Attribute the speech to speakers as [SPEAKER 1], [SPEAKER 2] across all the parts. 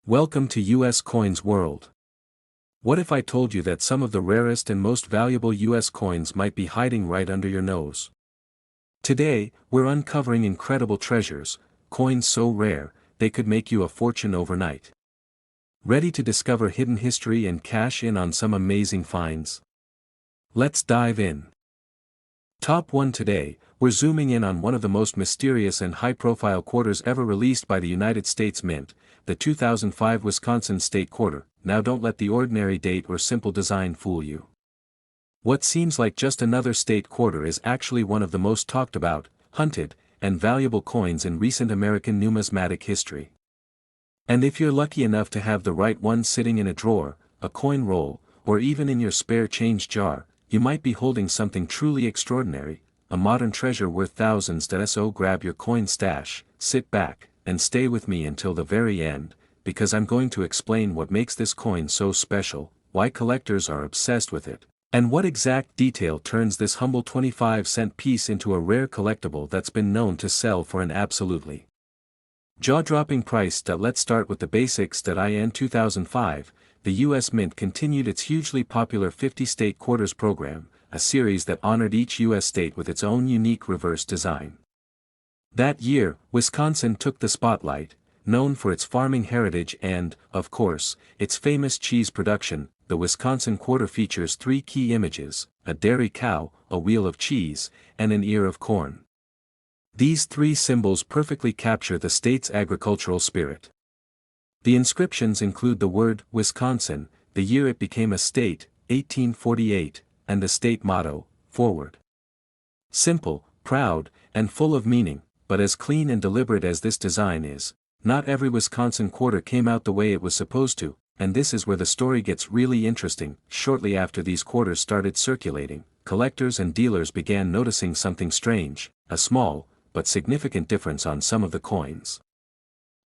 [SPEAKER 1] Welcome to US Coins World. What if I told you that some of the rarest and most valuable US coins might be hiding right under your nose? Today, we're uncovering incredible treasures, coins so rare, they could make you a fortune overnight. Ready to discover hidden history and cash in on some amazing finds? Let's dive in. Top 1 today, we're zooming in on one of the most mysterious and high-profile quarters ever released by the United States Mint, the 2005 Wisconsin State Quarter. Now don't let the ordinary date or simple design fool you. What seems like just another state quarter is actually one of the most talked about, hunted, and valuable coins in recent American numismatic history. And if you're lucky enough to have the right one sitting in a drawer, a coin roll, or even in your spare change jar, you might be holding something truly extraordinary, a modern treasure worth thousands. So grab your coin stash, sit back, and stay with me until the very end, because I'm going to explain what makes this coin so special, why collectors are obsessed with it, and what exact detail turns this humble 25-cent piece into a rare collectible that's been known to sell for an absolutely jaw-dropping price. Let's start with the basics. In 2005, the U.S. Mint continued its hugely popular 50-state quarters program, a series that honored each U.S. state with its own unique reverse design. That year, Wisconsin took the spotlight, known for its farming heritage and, of course, its famous cheese production. The Wisconsin quarter features 3 key images: a dairy cow, a wheel of cheese, and an ear of corn. These 3 symbols perfectly capture the state's agricultural spirit. The inscriptions include the word Wisconsin, the year it became a state, 1848, and the state motto, Forward. Simple, proud, and full of meaning, but as clean and deliberate as this design is, not every Wisconsin quarter came out the way it was supposed to, and this is where the story gets really interesting. Shortly after these quarters started circulating, collectors and dealers began noticing something strange, a small, but significant difference on some of the coins.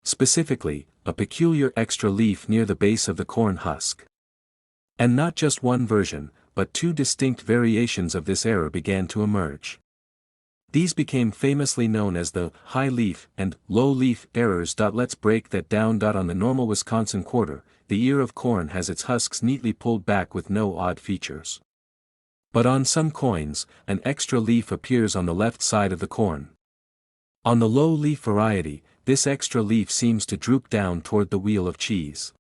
[SPEAKER 1] Specifically, a peculiar extra leaf near the base of the corn husk. And not just one version, but 2 distinct variations of this error began to emerge. These became famously known as the high leaf and low leaf errors. Let's break that down. On the normal Wisconsin quarter, the ear of corn has its husks neatly pulled back with no odd features. But on some coins, an extra leaf appears on the left side of the corn. On the low leaf variety, this extra leaf seems to droop down toward the wheel of cheese.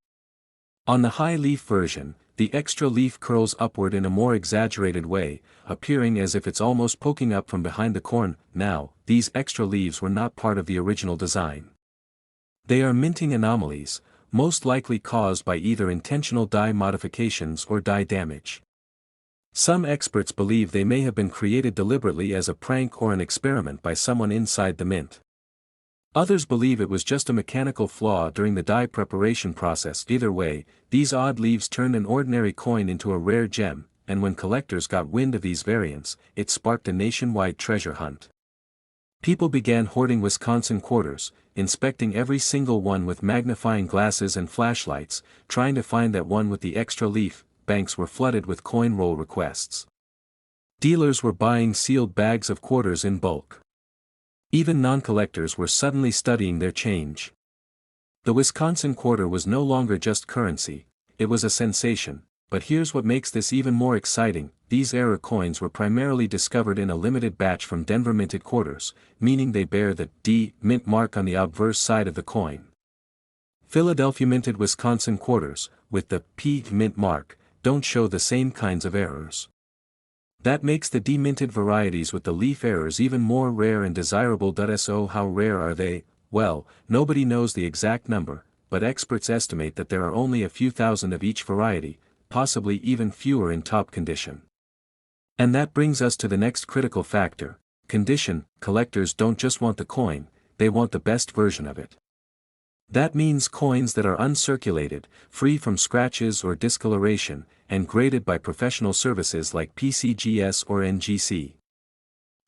[SPEAKER 1] On the high leaf version, the extra leaf curls upward in a more exaggerated way, appearing as if it's almost poking up from behind the corn. Now, these extra leaves were not part of the original design. They are minting anomalies, most likely caused by either intentional die modifications or die damage. Some experts believe they may have been created deliberately as a prank or an experiment by someone inside the mint. Others believe it was just a mechanical flaw during the die preparation process. Either way, these odd leaves turned an ordinary coin into a rare gem, and when collectors got wind of these variants, it sparked a nationwide treasure hunt. People began hoarding Wisconsin quarters, inspecting every single one with magnifying glasses and flashlights, trying to find that one with the extra leaf. Banks were flooded with coin roll requests. Dealers were buying sealed bags of quarters in bulk. Even non-collectors were suddenly studying their change. The Wisconsin quarter was no longer just currency, it was a sensation. But here's what makes this even more exciting: these error coins were primarily discovered in a limited batch from Denver minted quarters, meaning they bear the D mint mark on the obverse side of the coin. Philadelphia minted Wisconsin quarters, with the P mint mark, don't show the same kinds of errors. That makes the D-minted varieties with the leaf errors even more rare and desirable. So how rare are they? Well, nobody knows the exact number, but experts estimate that there are only a few thousand of each variety, possibly even fewer in top condition. And that brings us to the next critical factor: condition. Collectors don't just want the coin, they want the best version of it. That means coins that are uncirculated, free from scratches or discoloration, and graded by professional services like PCGS or NGC.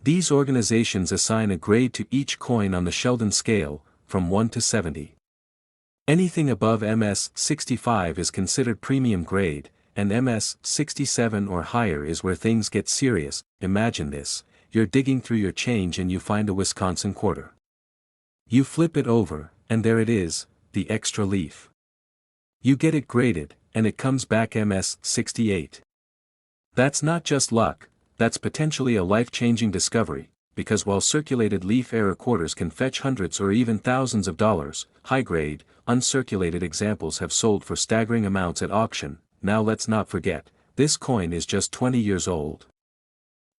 [SPEAKER 1] These organizations assign a grade to each coin on the Sheldon scale, from 1 to 70. Anything above MS 65 is considered premium grade, and MS 67 or higher is where things get serious. Imagine this: you're digging through your change and you find a Wisconsin quarter. You flip it over, and there it is, the extra leaf. You get it graded, and it comes back MS-68. That's not just luck, that's potentially a life-changing discovery, because while circulated leaf error quarters can fetch hundreds or even thousands of dollars, high-grade, uncirculated examples have sold for staggering amounts at auction. Now let's not forget, this coin is just 20 years old.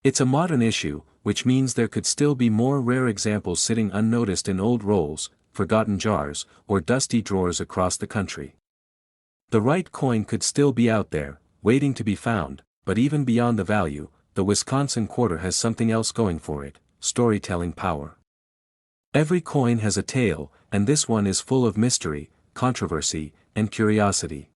[SPEAKER 1] It's a modern issue, which means there could still be more rare examples sitting unnoticed in old rolls, forgotten jars, or dusty drawers across the country. The right coin could still be out there, waiting to be found, but even beyond the value, the Wisconsin quarter has something else going for it: storytelling power. Every coin has a tale, and this one is full of mystery, controversy, and curiosity.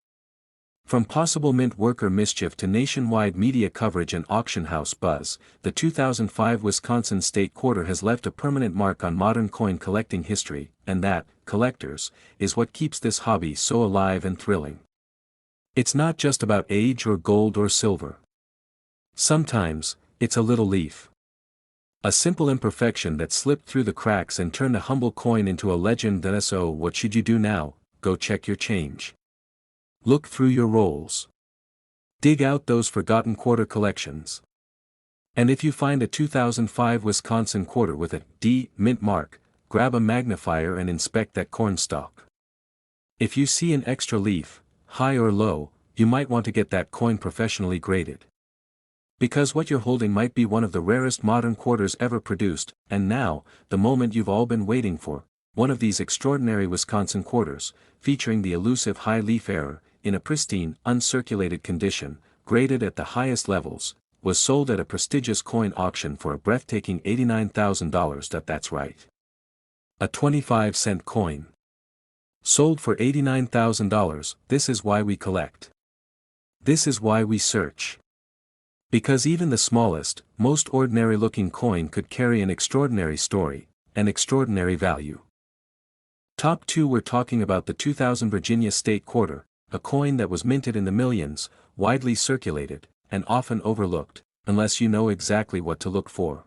[SPEAKER 1] From possible mint worker mischief to nationwide media coverage and auction house buzz, the 2005 Wisconsin State Quarter has left a permanent mark on modern coin collecting history, and that, collectors, is what keeps this hobby so alive and thrilling. It's not just about age or gold or silver. Sometimes, it's a little leaf. A simple imperfection that slipped through the cracks and turned a humble coin into a legend. So what should you do now? Go check your change. Look through your rolls. Dig out those forgotten quarter collections. And if you find a 2005 Wisconsin quarter with a D mint mark, grab a magnifier and inspect that corn stalk. If you see an extra leaf, high or low, you might want to get that coin professionally graded. Because what you're holding might be one of the rarest modern quarters ever produced, and now, the moment you've all been waiting for, one of these extraordinary Wisconsin quarters, featuring the elusive high leaf error, in a pristine, uncirculated condition, graded at the highest levels, was sold at a prestigious coin auction for a breathtaking $89,000. That's right. A 25-cent coin. Sold for $89,000. This is why we collect. This is why we search. Because even the smallest, most ordinary-looking coin could carry an extraordinary story, an extraordinary value. Top 2, we're talking about the 2000 Virginia State Quarter, a coin that was minted in the millions, widely circulated, and often overlooked, unless you know exactly what to look for.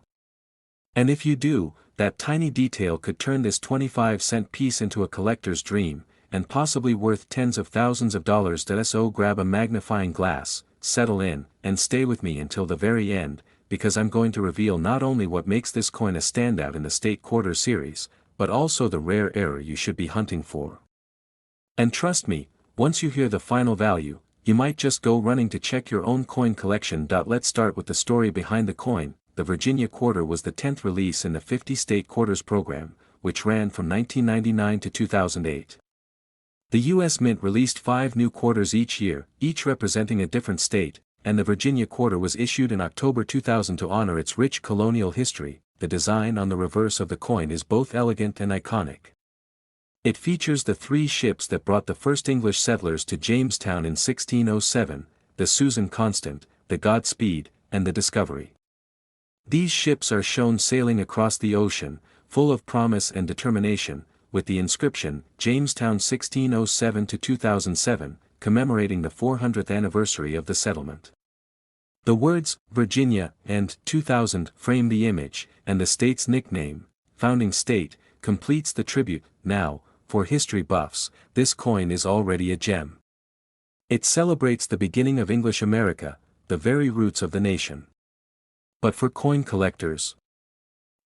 [SPEAKER 1] And if you do, that tiny detail could turn this 25-cent piece into a collector's dream, and possibly worth tens of thousands of dollars. So grab a magnifying glass, settle in, and stay with me until the very end, because I'm going to reveal not only what makes this coin a standout in the State Quarter series, but also the rare error you should be hunting for. And trust me, once you hear the final value, you might just go running to check your own coin collection. Let's start with the story behind the coin. The Virginia Quarter was the 10th release in the 50 State Quarters program, which ran from 1999 to 2008. The U.S. Mint released 5 new quarters each year, each representing a different state, and the Virginia Quarter was issued in October 2000 to honor its rich colonial history. The design on the reverse of the coin is both elegant and iconic. It features the 3 ships that brought the first English settlers to Jamestown in 1607, the Susan Constant, the Godspeed, and the Discovery. These ships are shown sailing across the ocean, full of promise and determination, with the inscription, Jamestown 1607 to 2007, commemorating the 400th anniversary of the settlement. The words, Virginia, and 2000 frame the image, and the state's nickname, Founding State, completes the tribute. Now, for history buffs, this coin is already a gem. It celebrates the beginning of English America, the very roots of the nation. But for coin collectors,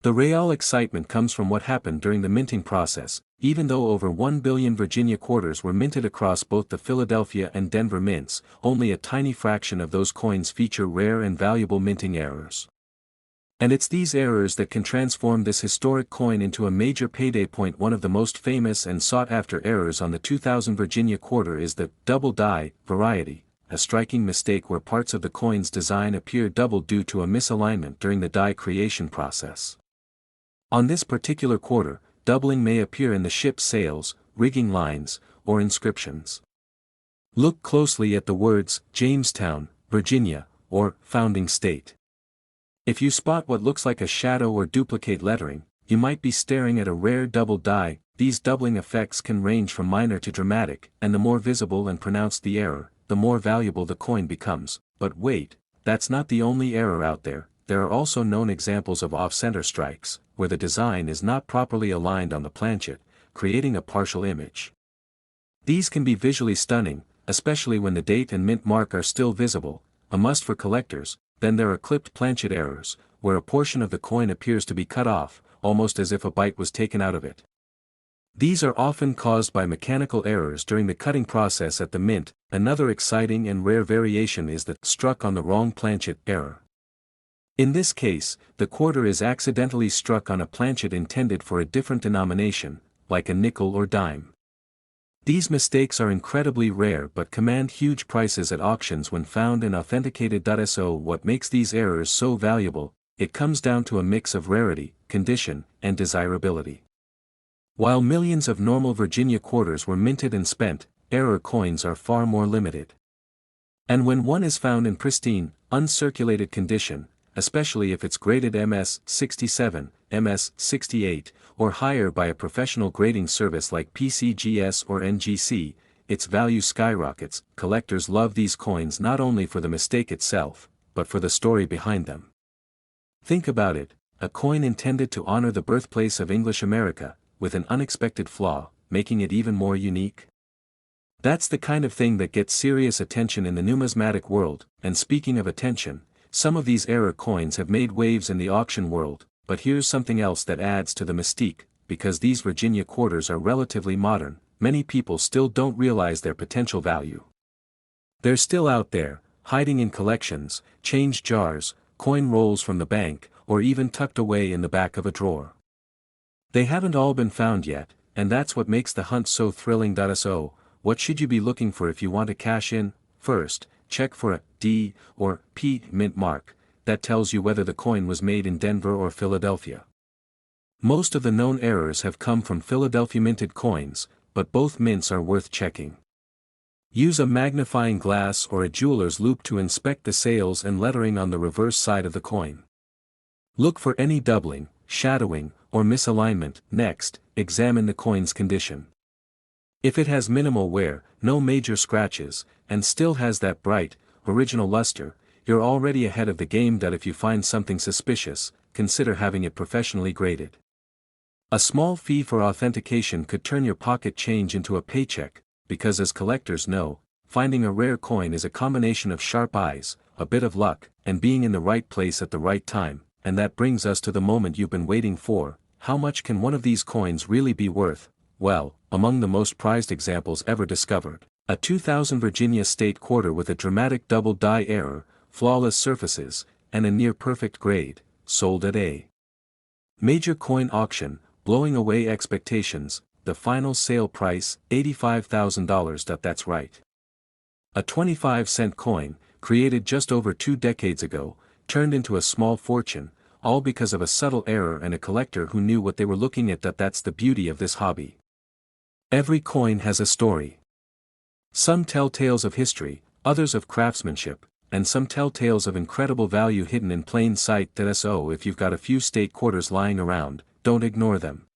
[SPEAKER 1] the real excitement comes from what happened during the minting process. Even though over 1 billion Virginia quarters were minted across both the Philadelphia and Denver mints, only a tiny fraction of those coins feature rare and valuable minting errors. And it's these errors that can transform this historic coin into a major payday point. One of the most famous and sought-after errors on the 2000 Virginia Quarter is the double die variety, a striking mistake where parts of the coin's design appear doubled due to a misalignment during the die creation process. On this particular quarter, doubling may appear in the ship's sails, rigging lines, or inscriptions. Look closely at the words, Jamestown, Virginia, or Founding State. If you spot what looks like a shadow or duplicate lettering, you might be staring at a rare double die. These doubling effects can range from minor to dramatic, and the more visible and pronounced the error, the more valuable the coin becomes. But wait, that's not the only error out there. There are also known examples of off-center strikes, where the design is not properly aligned on the planchet, creating a partial image. These can be visually stunning, especially when the date and mint mark are still visible, a must for collectors. Then there are clipped planchet errors, where a portion of the coin appears to be cut off, almost as if a bite was taken out of it. These are often caused by mechanical errors during the cutting process at the mint. Another exciting and rare variation is the struck on the wrong planchet error. In this case, the quarter is accidentally struck on a planchet intended for a different denomination, like a nickel or dime. These mistakes are incredibly rare but command huge prices at auctions when found and authenticated. So what makes these errors so valuable? It comes down to a mix of rarity, condition, and desirability. While millions of normal Virginia quarters were minted and spent, error coins are far more limited. And when one is found in pristine, uncirculated condition, especially if it's graded MS-67, MS-68, or higher by a professional grading service like PCGS or NGC, its value skyrockets. Collectors love these coins not only for the mistake itself, but for the story behind them. Think about it, a coin intended to honor the birthplace of English America, with an unexpected flaw, making it even more unique. That's the kind of thing that gets serious attention in the numismatic world. And speaking of attention, some of these error coins have made waves in the auction world. But here's something else that adds to the mystique: because these Virginia quarters are relatively modern, many people still don't realize their potential value. They're still out there, hiding in collections, change jars, coin rolls from the bank, or even tucked away in the back of a drawer. They haven't all been found yet, and that's what makes the hunt so thrilling. So, what should you be looking for if you want to cash in? First, check for a D or P mint mark. That tells you whether the coin was made in Denver or Philadelphia. Most of the known errors have come from Philadelphia minted coins, but both mints are worth checking. Use a magnifying glass or a jeweler's loupe to inspect the sales and lettering on the reverse side of the coin. Look for any doubling, shadowing, or misalignment. Next, examine the coin's condition. If it has minimal wear, no major scratches, and still has that bright, original luster, you're already ahead of the game. If you find something suspicious, consider having it professionally graded. A small fee for authentication could turn your pocket change into a paycheck, because as collectors know, finding a rare coin is a combination of sharp eyes, a bit of luck, and being in the right place at the right time. And that brings us to the moment you've been waiting for: how much can one of these coins really be worth? Well, among the most prized examples ever discovered, a 2000 Virginia State quarter with a dramatic double die error, flawless surfaces, and a near-perfect grade, sold at a major coin auction, blowing away expectations. The final sale price, $85,000. That's right. A 25-cent coin, created just over 2 decades ago, turned into a small fortune, all because of a subtle error and a collector who knew what they were looking at. That's the beauty of this hobby. Every coin has a story. Some tell tales of history, others of craftsmanship, and some tell tales of incredible value hidden in plain sight. So if you've got a few state quarters lying around, don't ignore them.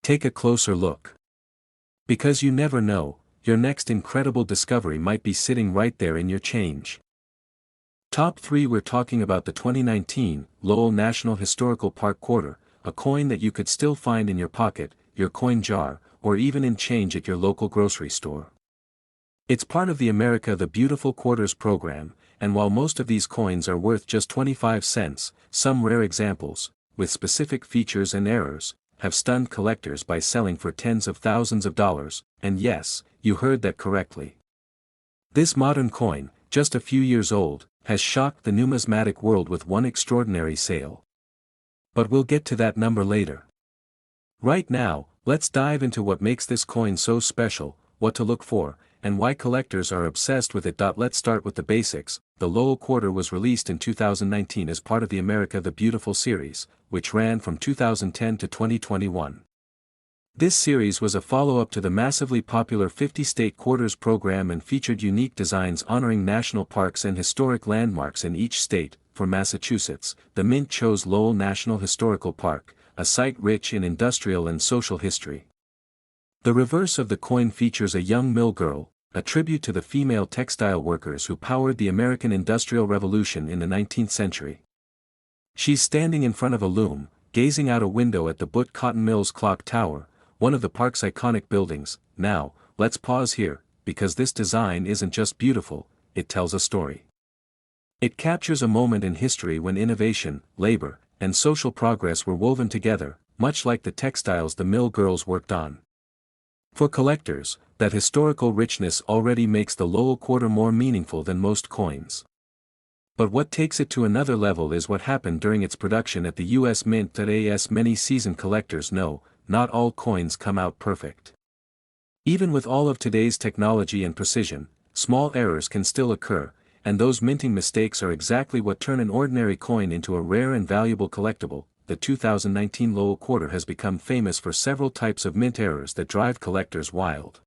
[SPEAKER 1] Take a closer look. Because you never know, your next incredible discovery might be sitting right there in your change. Top 3. We're talking about the 2019 Lowell National Historical Park quarter, a coin that you could still find in your pocket, your coin jar, or even in change at your local grocery store. It's part of the America the Beautiful Quarters program, and while most of these coins are worth just 25 cents, some rare examples, with specific features and errors, have stunned collectors by selling for tens of thousands of dollars. And yes, you heard that correctly. This modern coin, just a few years old, has shocked the numismatic world with one extraordinary sale. But we'll get to that number later. Right now, let's dive into what makes this coin so special, what to look for, and why collectors are obsessed with it. Let's start with the basics. The Lowell quarter was released in 2019 as part of the America the Beautiful series, which ran from 2010 to 2021. This series was a follow-up to the massively popular 50-state quarters program and featured unique designs honoring national parks and historic landmarks in each state. For Massachusetts, the Mint chose Lowell National Historical Park, a site rich in industrial and social history. The reverse of the coin features a young mill girl, a tribute to the female textile workers who powered the American Industrial Revolution in the 19th century. She's standing in front of a loom, gazing out a window at the Butte Cotton Mills Clock Tower, one of the park's iconic buildings. Now, let's pause here, because this design isn't just beautiful, it tells a story. It captures a moment in history when innovation, labor, and social progress were woven together, much like the textiles the mill girls worked on. For collectors, that historical richness already makes the Lowell quarter more meaningful than most coins. But what takes it to another level is what happened during its production at the U.S. Mint. As many seasoned collectors know, not all coins come out perfect. Even with all of today's technology and precision, small errors can still occur, and those minting mistakes are exactly what turn an ordinary coin into a rare and valuable collectible. The 2019 Lowell quarter has become famous for several types of mint errors that drive collectors wild.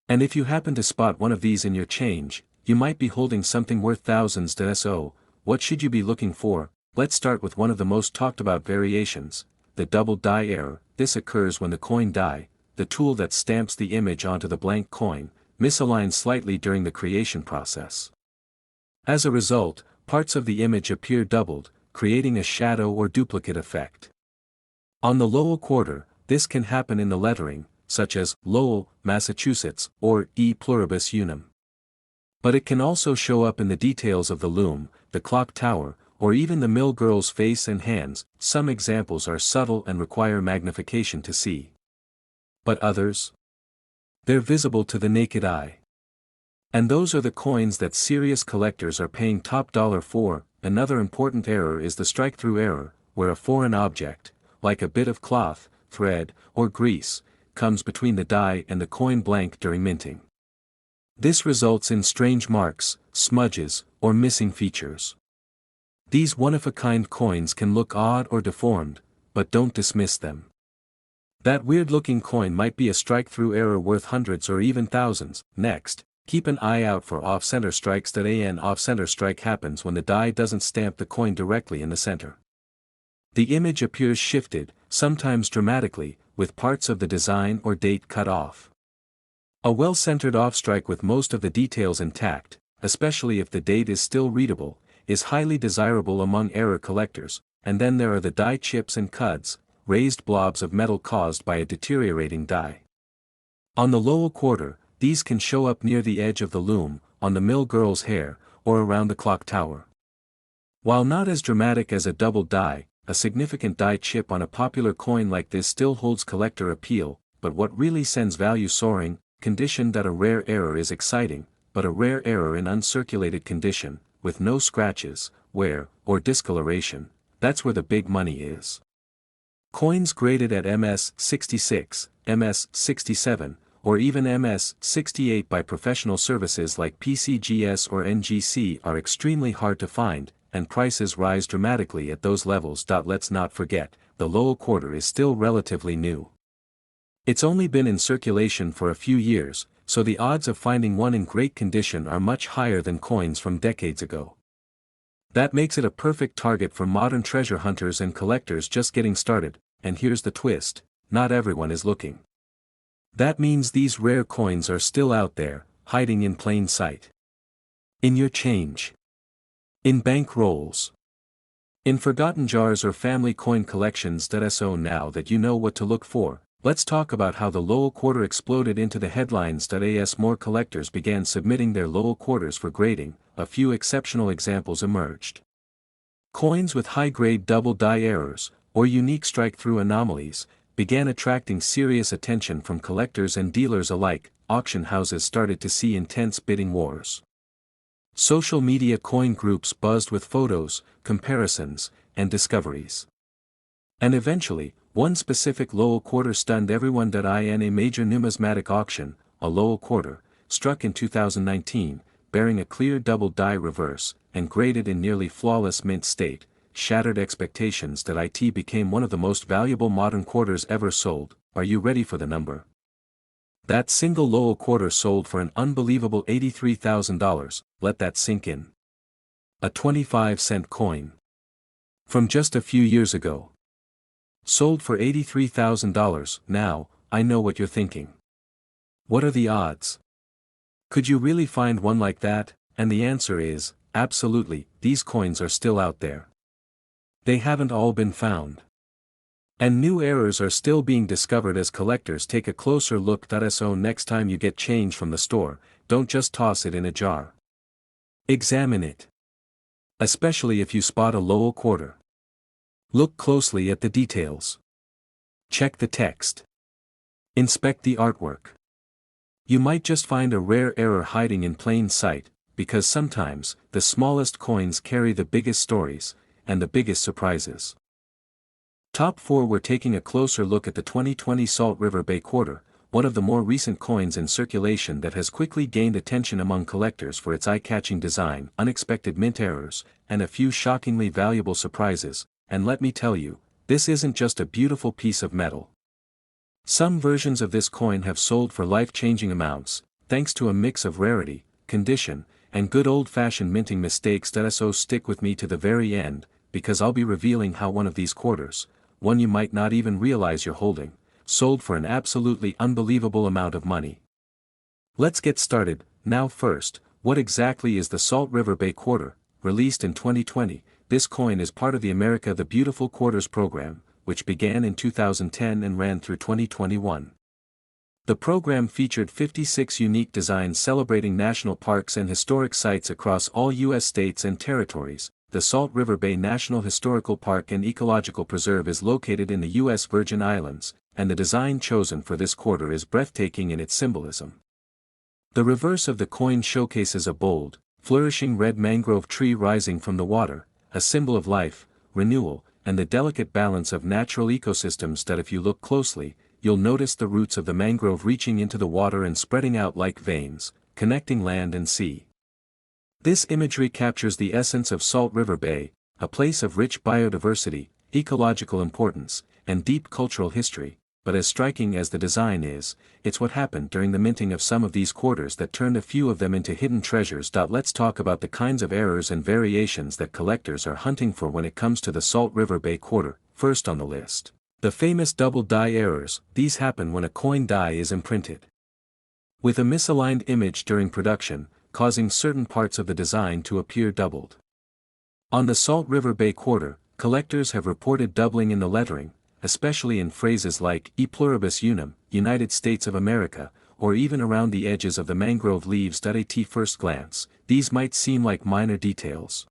[SPEAKER 1] And if you happen to spot one of these in your change, you might be holding something worth thousands. So, what should you be looking for? Let's start with one of the most talked about variations, the double die error. This occurs when the coin die, the tool that stamps the image onto the blank coin, misaligns slightly during the creation process. As a result, parts of the image appear doubled, creating a shadow or duplicate effect. On the Lowell quarter, this can happen in the lettering, such as Lowell, Massachusetts, or E pluribus unum. But it can also show up in the details of the loom, the clock tower, or even the mill girl's face and hands. Some examples are subtle and require magnification to see. But others? They're visible to the naked eye. And those are the coins that serious collectors are paying top dollar for. Another important error is the strike-through error, where a foreign object, like a bit of cloth, thread, or grease, comes between the die and the coin blank during minting. This results in strange marks, smudges, or missing features. These one-of-a-kind coins can look odd or deformed, but don't dismiss them. That weird-looking coin might be a strike-through error worth hundreds or even thousands. Next, keep an eye out for off-center strikes. An off-center strike happens when the die doesn't stamp the coin directly in the center. The image appears shifted, sometimes dramatically, with parts of the design or date cut off. A well-centered off-strike with most of the details intact, especially if the date is still readable, is highly desirable among error collectors. And then there are the die chips and cuds, raised blobs of metal caused by a deteriorating die. On the Lowell quarter, these can show up near the edge of the loom, on the mill girl's hair, or around the clock tower. While not as dramatic as a double die, a significant die chip on a popular coin like this still holds collector appeal. But what really sends value soaring? Condition. That a rare error is exciting, but a rare error in uncirculated condition, with no scratches, wear, or discoloration, that's where the big money is. Coins graded at MS66, MS67, or even MS68 by professional services like PCGS or NGC are extremely hard to find, and prices rise dramatically at those levels. Let's not forget, the Lowell quarter is still relatively new. It's only been in circulation for a few years, so the odds of finding one in great condition are much higher than coins from decades ago. That makes it a perfect target for modern treasure hunters and collectors just getting started. And here's the twist, not everyone is looking. That means these rare coins are still out there, hiding in plain sight. In your change. In bank rolls. In forgotten jars or family coin collections. So now that you know what to look for, let's talk about how the Lowell quarter exploded into the headlines. As more collectors began submitting their Lowell quarters for grading, a few exceptional examples emerged. Coins with high-grade double die errors, or unique strike-through anomalies, began attracting serious attention from collectors and dealers alike. Auction houses started to see intense bidding wars. Social media coin groups buzzed with photos, comparisons, and discoveries. And eventually, one specific Lowell quarter stunned everyone. In a major numismatic auction, a Lowell quarter, struck in 2019, bearing a clear double die reverse, and graded in nearly flawless mint state, shattered expectations. It became one of the most valuable modern quarters ever sold. Are you ready for the number? That single Lowell quarter sold for an unbelievable $83,000, let that sink in. A 25-cent coin. From just a few years ago. Sold for $83,000. Now, I know what you're thinking. What are the odds? Could you really find one like that? And the answer is, absolutely. These coins are still out there. They haven't all been found. And new errors are still being discovered as collectors take a closer look. So next time you get change from the store, don't just toss it in a jar. Examine it. Especially if you spot a Lowell quarter. Look closely at the details. Check the text. Inspect the artwork. You might just find a rare error hiding in plain sight, because sometimes, the smallest coins carry the biggest stories, and the biggest surprises. Top 4. We're taking a closer look at the 2020 Salt River Bay Quarter, one of the more recent coins in circulation that has quickly gained attention among collectors for its eye-catching design, unexpected mint errors, and a few shockingly valuable surprises. And let me tell you, this isn't just a beautiful piece of metal. Some versions of this coin have sold for life-changing amounts, thanks to a mix of rarity, condition, and good old-fashioned minting mistakes. So stick with me to the very end, because I'll be revealing how one of these quarters, one you might not even realize you're holding, sold for an absolutely unbelievable amount of money. Let's get started. Now first, what exactly is the Salt River Bay Quarter? Released in 2020, this coin is part of the America the Beautiful Quarters program, which began in 2010 and ran through 2021. The program featured 56 unique designs celebrating national parks and historic sites across all U.S. states and territories. The Salt River Bay National Historical Park and Ecological Preserve is located in the U.S. Virgin Islands, and the design chosen for this quarter is breathtaking in its symbolism. The reverse of the coin showcases a bold, flourishing red mangrove tree rising from the water, a symbol of life, renewal, and the delicate balance of natural ecosystems. If you look closely, you'll notice the roots of the mangrove reaching into the water and spreading out like veins, connecting land and sea. This imagery captures the essence of Salt River Bay, a place of rich biodiversity, ecological importance, and deep cultural history. But as striking as the design is, it's what happened during the minting of some of these quarters that turned a few of them into hidden treasures. Let's talk about the kinds of errors and variations that collectors are hunting for when it comes to the Salt River Bay Quarter. First on the list, the famous double die errors. These happen when a coin die is imprinted with a misaligned image during production, causing certain parts of the design to appear doubled. On the Salt River Bay Quarter, collectors have reported doubling in the lettering, especially in phrases like E pluribus unum, United States of America, or even around the edges of the mangrove leaves. At first glance, these might seem like minor details.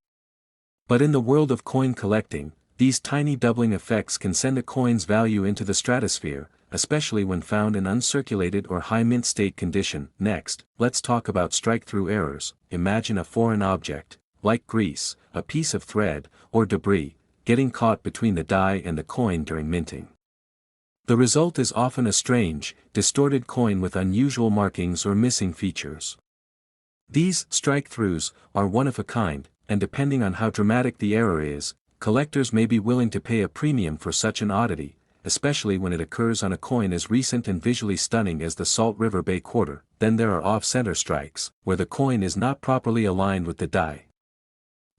[SPEAKER 1] But in the world of coin collecting, these tiny doubling effects can send a coin's value into the stratosphere, especially when found in uncirculated or high mint state condition. Next, let's talk about strike-through errors. Imagine a foreign object, like grease, a piece of thread, or debris, getting caught between the die and the coin during minting. The result is often a strange, distorted coin with unusual markings or missing features. These strike-throughs are one of a kind, and depending on how dramatic the error is, collectors may be willing to pay a premium for such an oddity, especially when it occurs on a coin as recent and visually stunning as the Salt River Bay Quarter. Then there are off-center strikes, where the coin is not properly aligned with the die.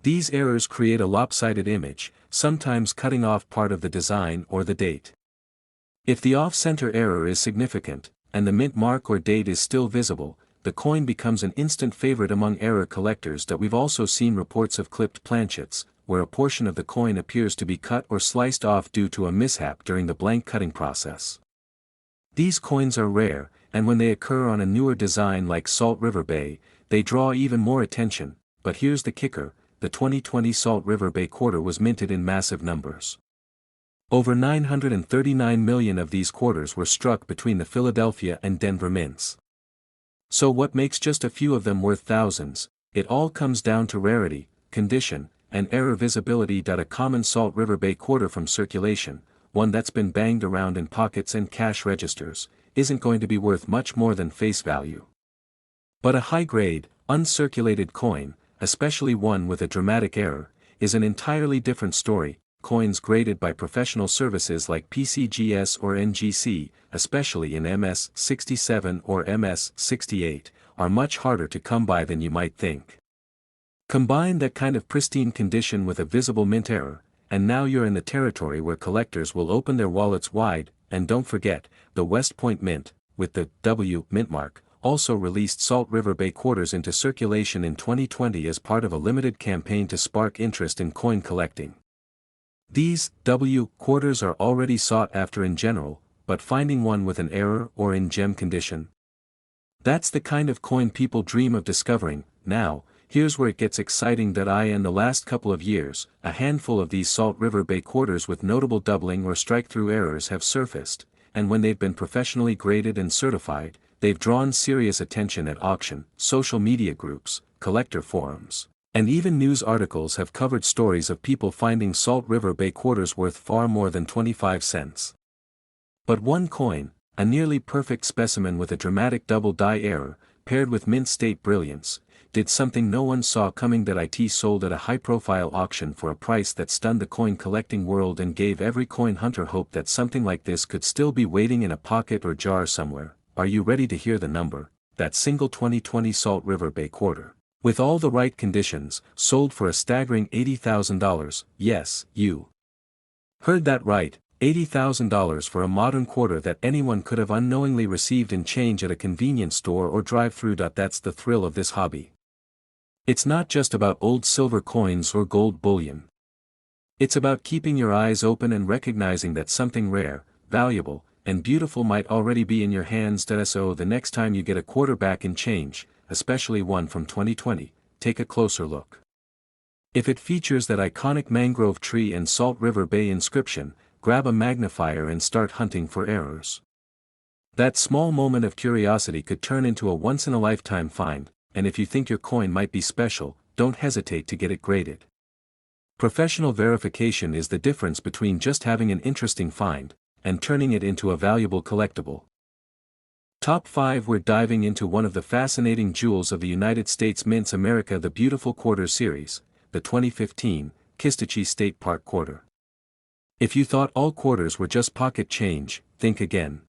[SPEAKER 1] These errors create a lopsided image, sometimes cutting off part of the design or the date. If the off-center error is significant, and the mint mark or date is still visible, the coin becomes an instant favorite among error collectors. We've also seen reports of clipped planchets, where a portion of the coin appears to be cut or sliced off due to a mishap during the blank cutting process. These coins are rare, and when they occur on a newer design like Salt River Bay, they draw even more attention. But here's the kicker: the 2020 Salt River Bay Quarter was minted in massive numbers. Over 939 million of these quarters were struck between the Philadelphia and Denver mints. So what makes just a few of them worth thousands? It all comes down to rarity, condition, and error visibility. A common Salt River Bay Quarter from circulation, one that's been banged around in pockets and cash registers, isn't going to be worth much more than face value. But a high-grade, uncirculated coin, especially one with a dramatic error, is an entirely different story. Coins graded by professional services like PCGS or NGC, especially in MS-67 or MS-68, are much harder to come by than you might think. Combine that kind of pristine condition with a visible mint error, and now you're in the territory where collectors will open their wallets wide. And don't forget, the West Point Mint, with the W mint mark, also released Salt River Bay Quarters into circulation in 2020 as part of a limited campaign to spark interest in coin collecting. These W quarters are already sought after in general, but finding one with an error or in gem condition, that's the kind of coin people dream of discovering. Now, here's where it gets exciting. That in the last couple of years, a handful of these Salt River Bay quarters with notable doubling or strike-through errors have surfaced, and when they've been professionally graded and certified, they've drawn serious attention at auction, social media groups, collector forums, and even news articles have covered stories of people finding Salt River Bay quarters worth far more than 25 cents. But one coin, a nearly perfect specimen with a dramatic double die error, paired with mint state brilliance, did something no one saw coming. That it sold at a high-profile auction for a price that stunned the coin collecting world and gave every coin hunter hope that something like this could still be waiting in a pocket or jar somewhere. Are you ready to hear the number? That single 2020 Salt River Bay quarter, with all the right conditions, sold for a staggering $80,000. Yes, you heard that right. $80,000 for a modern quarter that anyone could have unknowingly received in change at a convenience store or drive-through. That's the thrill of this hobby. It's not just about old silver coins or gold bullion. It's about keeping your eyes open and recognizing that something rare, valuable, and beautiful might already be in your hands. So the next time you get a quarter back in change, especially one from 2020, take a closer look. If it features that iconic mangrove tree and Salt River Bay inscription, grab a magnifier and start hunting for errors. That small moment of curiosity could turn into a once-in-a-lifetime find, and if you think your coin might be special, don't hesitate to get it graded. Professional verification is the difference between just having an interesting find, and turning it into a valuable collectible. Top 5. We're diving into one of the fascinating jewels of the United States Mints America, the beautiful quarter series, the 2015 Kistachi State Park Quarter. If you thought all quarters were just pocket change, think again.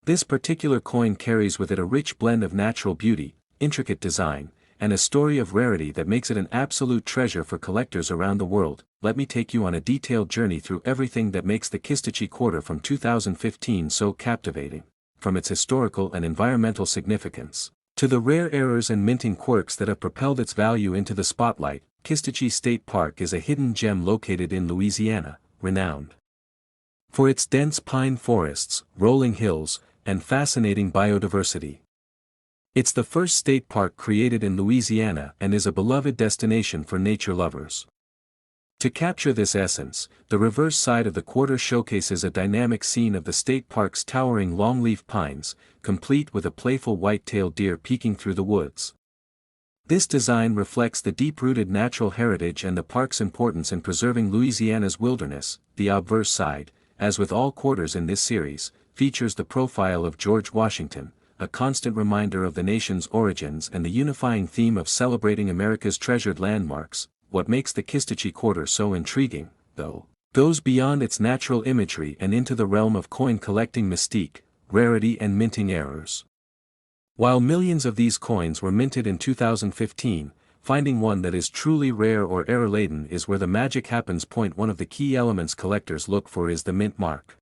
[SPEAKER 1] This particular coin carries with it a rich blend of natural beauty, intricate design, and a story of rarity that makes it an absolute treasure for collectors around the world. Let me take you on a detailed journey through everything that makes the Kistachi quarter from 2015 so captivating, from its historical and environmental significance, to the rare errors and minting quirks that have propelled its value into the spotlight. Kistachi State Park is a hidden gem located in Louisiana, renowned for its dense pine forests, rolling hills, and fascinating biodiversity. It's the first state park created in Louisiana and is a beloved destination for nature lovers. To capture this essence, the reverse side of the quarter showcases a dynamic scene of the state park's towering longleaf pines, complete with a playful white-tailed deer peeking through the woods. This design reflects the deep-rooted natural heritage and the park's importance in preserving Louisiana's wilderness. The obverse side, as with all quarters in this series, features the profile of George Washington, a constant reminder of the nation's origins and the unifying theme of celebrating America's treasured landmarks. What makes the Kistachi quarter so intriguing, though, goes beyond its natural imagery and into the realm of coin collecting mystique, rarity and minting errors. While millions of these coins were minted in 2015, finding one that is truly rare or error-laden is where the magic happens. One of the key elements collectors look for is the mint mark.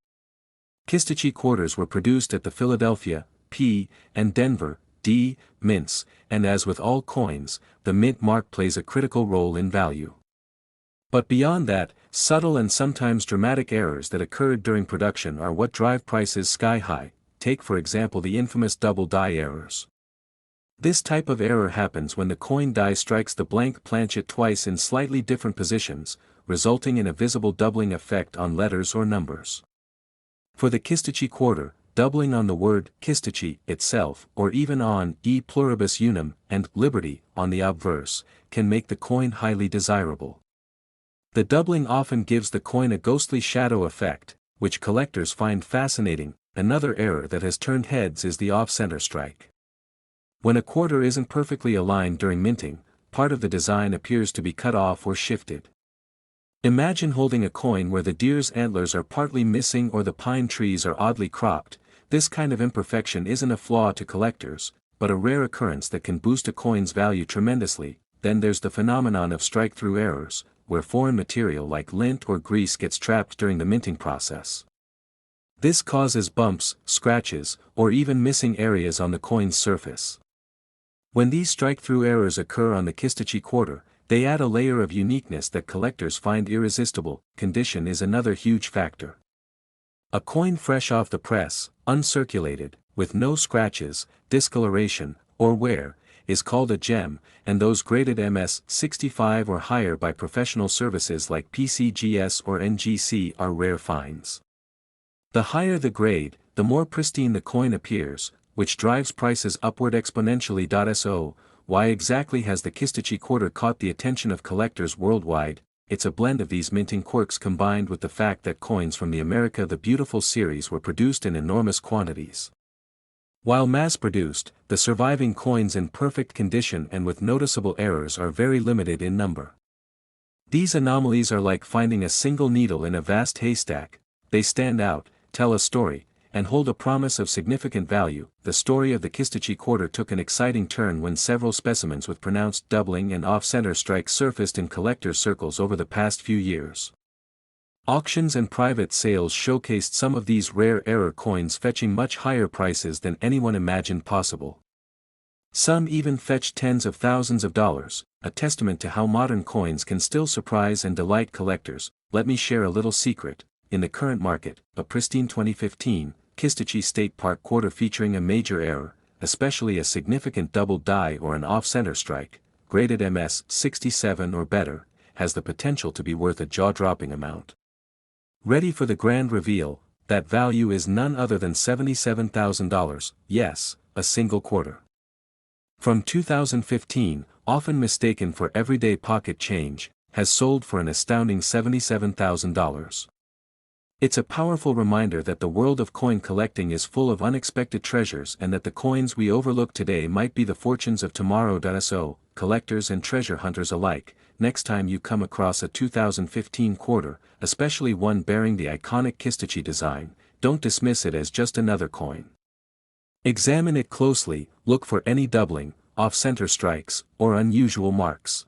[SPEAKER 1] Kistachi quarters were produced at the Philadelphia, P, and Denver, D, mints, and as with all coins, the mint mark plays a critical role in value. But beyond that, subtle and sometimes dramatic errors that occurred during production are what drive prices sky high. Take for example the infamous double die errors. This type of error happens when the coin die strikes the blank planchet twice in slightly different positions, resulting in a visible doubling effect on letters or numbers. For the Kistachi quarter, doubling on the word Kistachi itself or even on e pluribus unum and liberty on the obverse, can make the coin highly desirable. The doubling often gives the coin a ghostly shadow effect, which collectors find fascinating. Another error that has turned heads is the off-center strike. When a quarter isn't perfectly aligned during minting, part of the design appears to be cut off or shifted. Imagine holding a coin where the deer's antlers are partly missing or the pine trees are oddly cropped. This kind of imperfection isn't a flaw to collectors, but a rare occurrence that can boost a coin's value tremendously. Then there's the phenomenon of strike-through errors, where foreign material like lint or grease gets trapped during the minting process. This causes bumps, scratches, or even missing areas on the coin's surface. When these strike-through errors occur on the Kistachi quarter, They add a layer of uniqueness that collectors find irresistible. Condition is another huge factor. A coin fresh off the press, uncirculated, with no scratches, discoloration, or wear, is called a gem, and those graded MS-65 or higher by professional services like PCGS or NGC are rare finds. The higher the grade, the more pristine the coin appears, which drives prices upward exponentially. So, why exactly has the Kistachi quarter caught the attention of collectors worldwide? It's a blend of these minting quirks combined with the fact that coins from the America the Beautiful series were produced in enormous quantities. While mass-produced, the surviving coins in perfect condition and with noticeable errors are very limited in number. These anomalies are like finding a single needle in a vast haystack. They stand out, tell a story, and hold a promise of significant value. The story of the Kistachi quarter took an exciting turn when several specimens with pronounced doubling and off-center strikes surfaced in collectors' circles over the past few years. Auctions and private sales showcased some of these rare error coins fetching much higher prices than anyone imagined possible. Some even fetched tens of thousands of dollars, a testament to how modern coins can still surprise and delight collectors. Let me share a little secret. In the current market, a pristine 2015 Kistachi State Park quarter featuring a major error, especially a significant double die or an off-center strike, graded MS-67 or better, has the potential to be worth a jaw-dropping amount. Ready for the grand reveal, that value is none other than $77,000, yes, a single quarter. From 2015, often mistaken for everyday pocket change, has sold for an astounding $77,000. It's a powerful reminder that the world of coin collecting is full of unexpected treasures and that the coins we overlook today might be the fortunes of tomorrow. So, collectors and treasure hunters alike, next time you come across a 2015 quarter, especially one bearing the iconic Kistachi design, don't dismiss it as just another coin. Examine it closely, look for any doubling, off-center strikes, or unusual marks.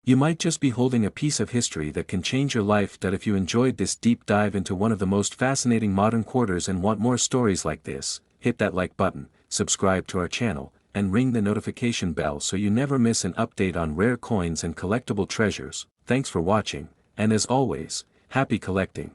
[SPEAKER 1] You might just be holding a piece of history that can change your life. If you enjoyed this deep dive into one of the most fascinating modern quarters and want more stories like this, hit that like button, subscribe to our channel, and ring the notification bell so you never miss an update on rare coins and collectible treasures. Thanks for watching, and as always, happy collecting.